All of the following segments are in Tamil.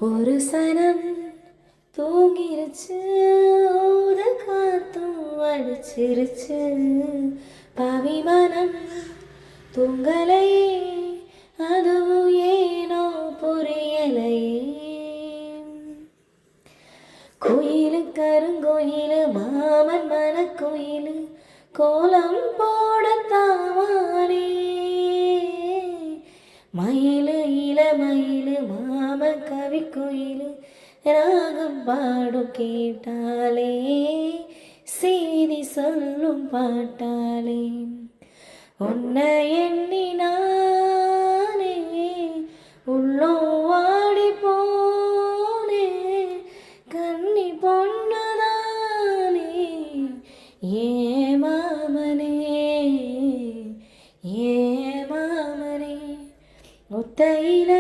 ஒரு சனம் தூங்கிருச்சு, ஊத காத்தும் அடிச்சிருச்சு. பாவி மனம் தூங்கலையே, அதுவும் ஏனோ புரியலையே. குயிலு கருங்கோயிலு மாமன் மனக்குயிலு கோலம் போடத்தாவானே. மயிலு இளமயிலு மாமன் கவிக்குயிலு ராகம் பாடும் கேட்டாலே, செய்தி சொல்லும் பாட்டாலே. உன்னை எண்ணி நானே உள்ளோ வாடி போனே, கன்னி பொண்ணுதானே ஏ மாமனே, ஏ மாமனே. ஒத்தையில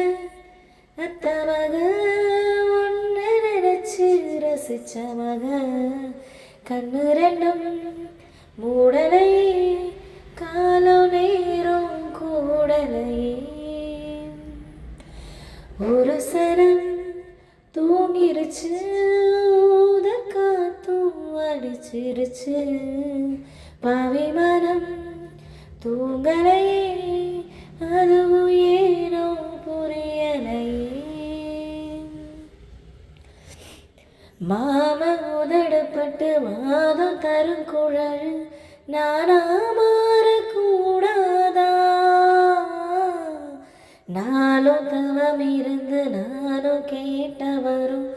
அத்த மக ஒன்ன நினைச்சு ரசிச்ச மக, கண்ணு ரெண்டும் மூடலையே, காலம் நேரம் கூடலையே. ஒரு சனம் தூங்கிருச்சு, ஊத காத்தும் அடிச்சிருச்சு. பாவி மனம் தூங்கலையே, அதுவும் ஏனோ புரியலையே. மாம உதடுப்பட்டு வாதம் தரும் குழல் நானா மாறக்கூடாதா? நாளும் தவம் இருந்து நானும் கேட்டவரும்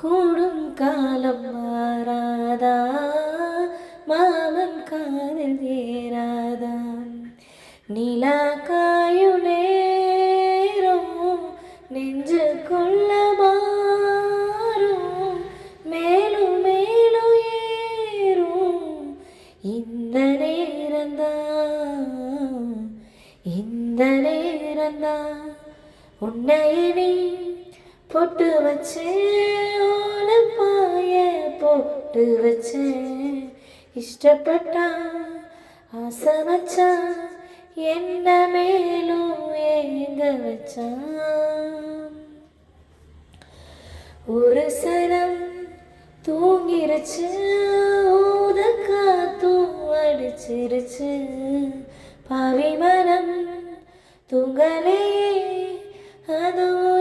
கூடும் காலம் மாறாதா? மாமன் காதில் ஏறாதான் நிலா காயும் நேரம் நெஞ்சுக்குள்ள மாறும், மேலும் மேலும் ஏறும் இந்த நேரந்தான், இந்த நேரந்தான். உன்னையனி பொட்டு வச்சேன், ஓலப்பாய போட்டு வச்சேன். இஷ்டப்பட்டா ஆசை வச்சான், என்ன மேலும் ஏங்க வச்சான். ஒரு சனம் தூங்கிருச்சு, ஊத காத்தும் அடிச்சிருச்சு. பாவி மனம் தூங்கலையே, அதுவும்